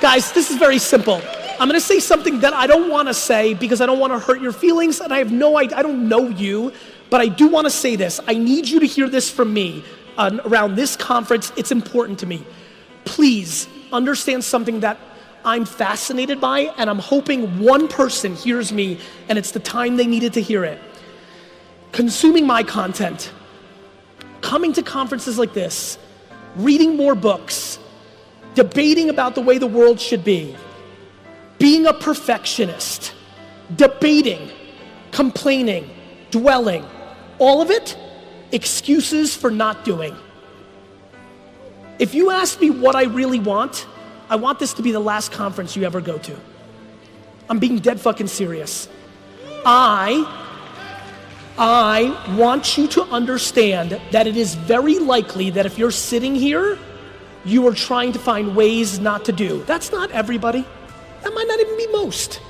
Guys, this is very simple. I'm gonna say something that I don't wanna say because I don't wanna hurt your feelings, and I have no idea, I don't know you, but I do wanna say this. I need you to hear this from me around this conference. It's important to me. Please understand something that I'm fascinated by, and I'm hoping one person hears me, and it's the time they needed to hear it. Consuming my content, coming to conferences like this, reading more books, debating about the way the world should be, being a perfectionist, debating, complaining, dwelling, all of it, excuses for not doing. If you ask me what I really want, I want this to be the last conference you ever go to. I'm being dead fucking serious. I want you to understand that it is very likely that if you're sitting here, you are trying to find ways not to do. That's not everybody. That might not even be most.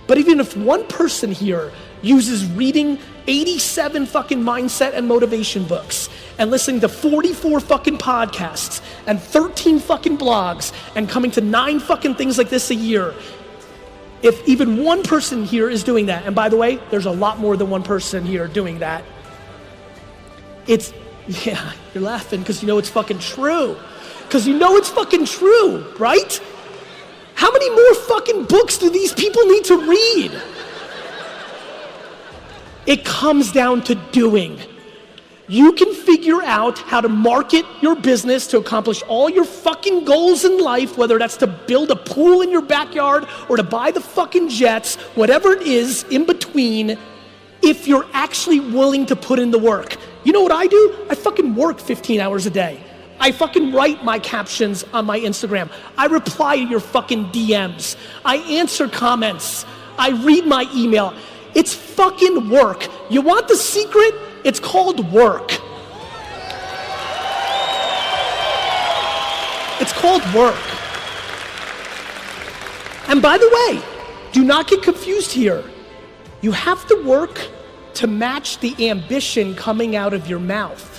But even if one person here uses reading 87 fucking mindset and motivation books and listening to 44 fucking podcasts and 13 fucking blogs and coming to 9 fucking things like this a year, if even one person here is doing that, and by the way, there's a lot more than one person here doing that, yeah, you're laughing because you know it's fucking true. Because you know it's fucking true, right? How many more fucking books do these people need to read? It comes down to doing. You can figure out how to market your business to accomplish all your fucking goals in life, whether that's to build a pool in your backyard or to buy the fucking jets, whatever it is in between, if you're actually willing to put in the work. You know what I do? I fucking work 15 hours a day. I fucking write my captions on my Instagram. I reply to your fucking DMs. I answer comments. I read my email. It's fucking work. You want the secret? It's called work. It's called work. And by the way, do not get confused here. You have to work to match the ambition coming out of your mouth.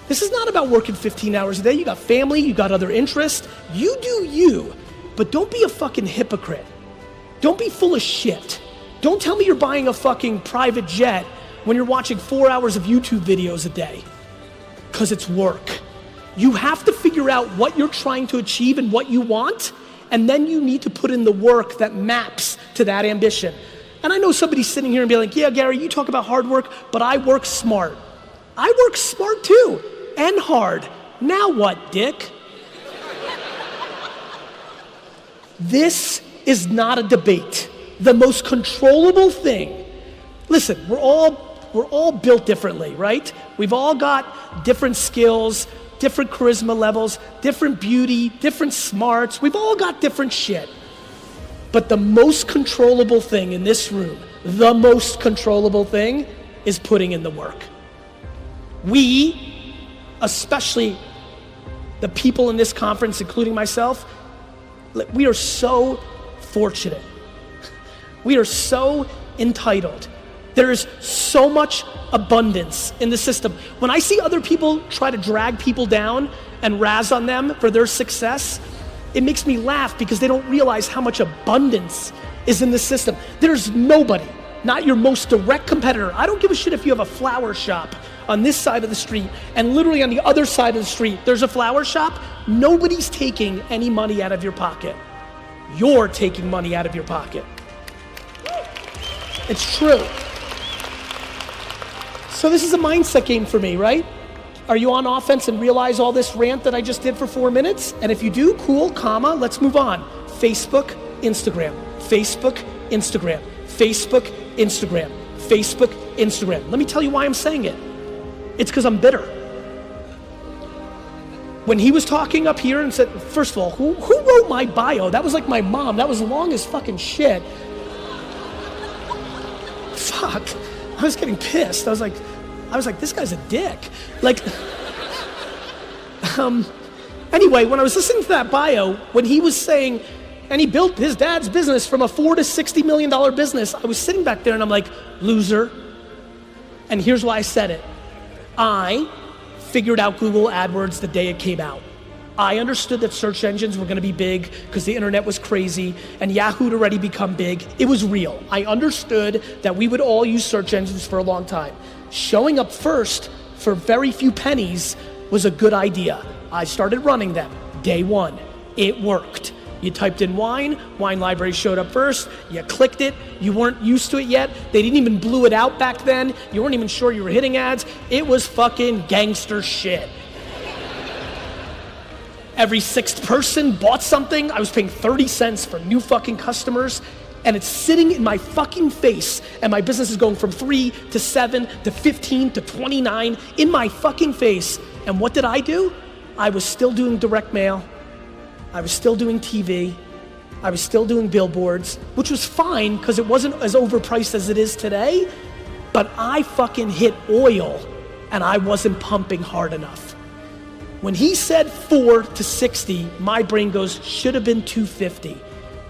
This is not about working 15 hours a day. You got family, you got other interests. You do you, but don't be a fucking hypocrite. Don't be full of shit. Don't tell me you're buying a fucking private jet when you're watching 4 hours of YouTube videos a day, because it's work. You have to figure out what you're trying to achieve and what you want, and then you need to put in the work that maps to that ambition. And I know somebody's sitting here and be like, yeah, Gary, you talk about hard work, but I work smart. I work smart too, and hard. Now what, dick? This is not a debate. The most controllable thing, listen, we're all built differently, right? We've all got different skills, different charisma levels, different beauty, different smarts. We've all got different shit. But the most controllable thing in this room, the most controllable thing is putting in the work. We, especially the people in this conference, including myself, we are so fortunate. We are so entitled. There is so much abundance in the system. When I see other people try to drag people down and razz on them for their success, it makes me laugh because they don't realize how much abundance is in the system. There's nobody, not your most direct competitor. I don't give a shit if you have a flower shop on this side of the street and literally on the other side of the street, there's a flower shop. Nobody's taking any money out of your pocket. You're taking money out of your pocket. It's true. So this is a mindset game for me, right? Are you on offense and realize all this rant that I just did for 4 minutes? And if you do, cool, comma, let's move on. Facebook, Instagram, Facebook, Instagram, Facebook, Instagram, Facebook, Instagram. Let me tell you why I'm saying it. It's because I'm bitter. When he was talking up here and said, first of all, who wrote my bio? That was like my mom. That was long as fucking shit. Fuck. I was getting pissed. I was like, this guy's a dick. Like, anyway, when I was listening to that bio, when he was saying, and he built his dad's business from a $4 to $60 million business, I was sitting back there and I'm like, loser. And here's why I said it. I figured out Google AdWords the day it came out. I understood that search engines were gonna be big because the internet was crazy and Yahoo had already become big. It was real. I understood that we would all use search engines for a long time. Showing up first for very few pennies was a good idea. I started running them. Day one, it worked. You typed in wine library showed up first, you clicked it, you weren't used to it yet, they didn't even blew it out back then, you weren't even sure you were hitting ads, it was fucking gangster shit. Every sixth person bought something, I was paying 30 cents for new fucking customers, and it's sitting in my fucking face, and my business is going from 3 to 7 to 15 to 29 in my fucking face. And what did I do? I was still doing direct mail, I was still doing TV, I was still doing billboards, which was fine because it wasn't as overpriced as it is today, but I fucking hit oil and I wasn't pumping hard enough. When he said 4 to 60, my brain goes, should have been 250.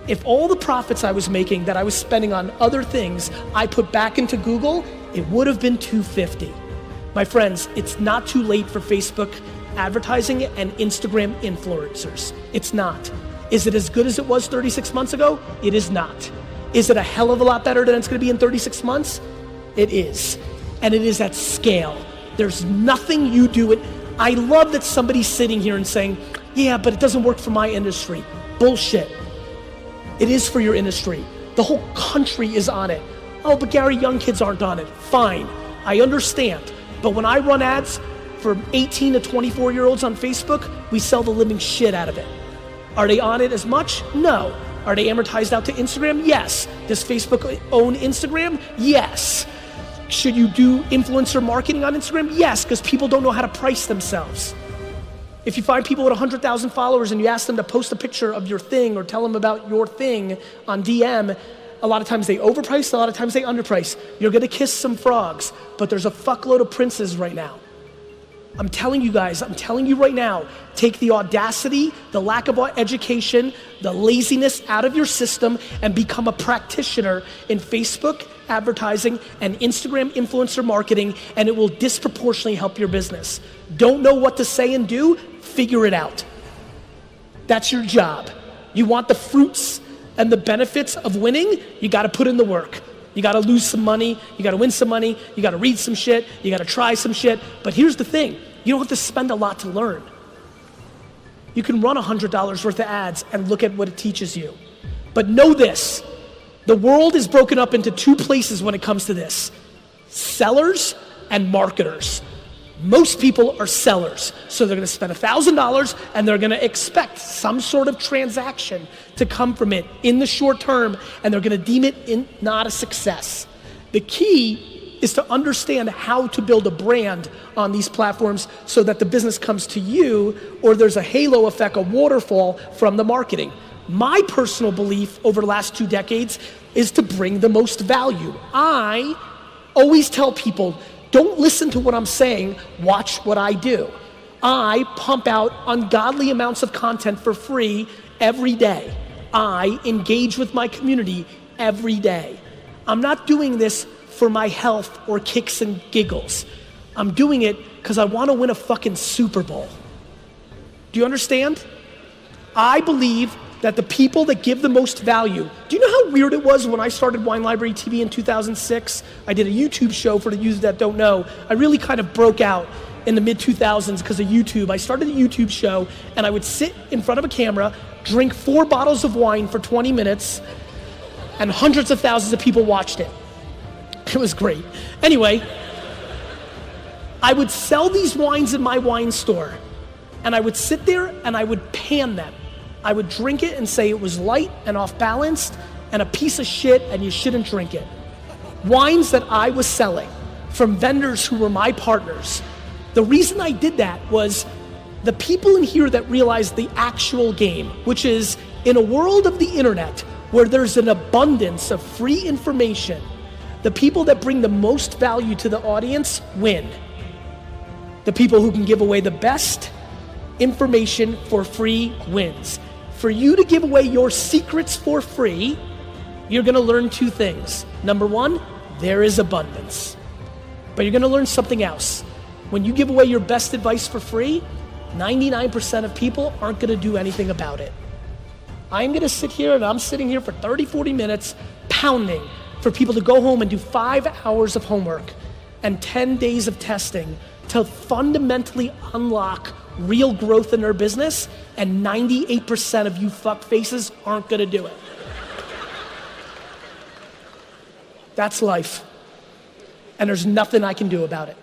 If all the profits I was making that I was spending on other things I put back into Google, it would have been 250. My friends, it's not too late for Facebook advertising and Instagram influencers. It's not. Is it as good as it was 36 months ago? It is not. Is it a hell of a lot better than it's gonna be in 36 months? It is. And it is at scale. There's nothing you do it. I love that somebody's sitting here and saying, yeah, but it doesn't work for my industry. Bullshit. It is for your industry. The whole country is on it. Oh, but Gary, young kids aren't on it. Fine, I understand. But when I run ads for 18 to 24-year-olds on Facebook, we sell the living shit out of it. Are they on it as much? No. Are they amortized out to Instagram? Yes. Does Facebook own Instagram? Yes. Should you do influencer marketing on Instagram? Yes, because people don't know how to price themselves. If you find people with 100,000 followers and you ask them to post a picture of your thing or tell them about your thing on DM, a lot of times they overprice, a lot of times they underprice. You're gonna kiss some frogs, but there's a fuckload of princes right now. I'm telling you guys, I'm telling you right now, take the audacity, the lack of education, the laziness out of your system and become a practitioner in Facebook advertising and Instagram influencer marketing, and it will disproportionately help your business. Don't know what to say and do? Figure it out. That's your job. You want the fruits and the benefits of winning? You gotta put in the work. You gotta lose some money, you gotta win some money, you gotta read some shit, you gotta try some shit. But here's the thing, you don't have to spend a lot to learn. You can run $100 worth of ads and look at what it teaches you. But know this, the world is broken up into two places when it comes to this: sellers and marketers. Most people are sellers, so they're gonna spend $1,000 and they're gonna expect some sort of transaction to come from it in the short term, and they're gonna deem it not a success. The key is to understand how to build a brand on these platforms so that the business comes to you, or there's a halo effect, a waterfall from the marketing. My personal belief over the last 2 decades is to bring the most value. I always tell people, don't listen to what I'm saying, watch what I do. I pump out ungodly amounts of content for free every day. I engage with my community every day. I'm not doing this for my health or kicks and giggles. I'm doing it because I want to win a fucking Super Bowl. Do you understand? I believe that the people that give the most value, do you know how weird it was when I started Wine Library TV in 2006? I did a YouTube show for the users that don't know. I really kind of broke out in the mid-2000s because of YouTube. I started a YouTube show and I would sit in front of a camera, drink 4 bottles of wine for 20 minutes, and hundreds of thousands of people watched it. It was great. Anyway, I would sell these wines in my wine store, and I would sit there and I would pan them. I would drink it and say it was light and off-balanced and a piece of shit and you shouldn't drink it. Wines that I was selling from vendors who were my partners. The reason I did that was the people in here that realized the actual game, which is in a world of the internet where there's an abundance of free information, the people that bring the most value to the audience win. The people who can give away the best information for free wins. For you to give away your secrets for free, you're gonna learn 2 things. Number 1, there is abundance. But you're gonna learn something else. When you give away your best advice for free, 99% of people aren't gonna do anything about it. I'm gonna sit here and I'm sitting here for 30, 40 minutes pounding for people to go home and do 5 hours of homework and 10 days of testing to fundamentally unlock real growth in their business, and 98% of you fuck faces aren't gonna do it. That's life. And there's nothing I can do about it.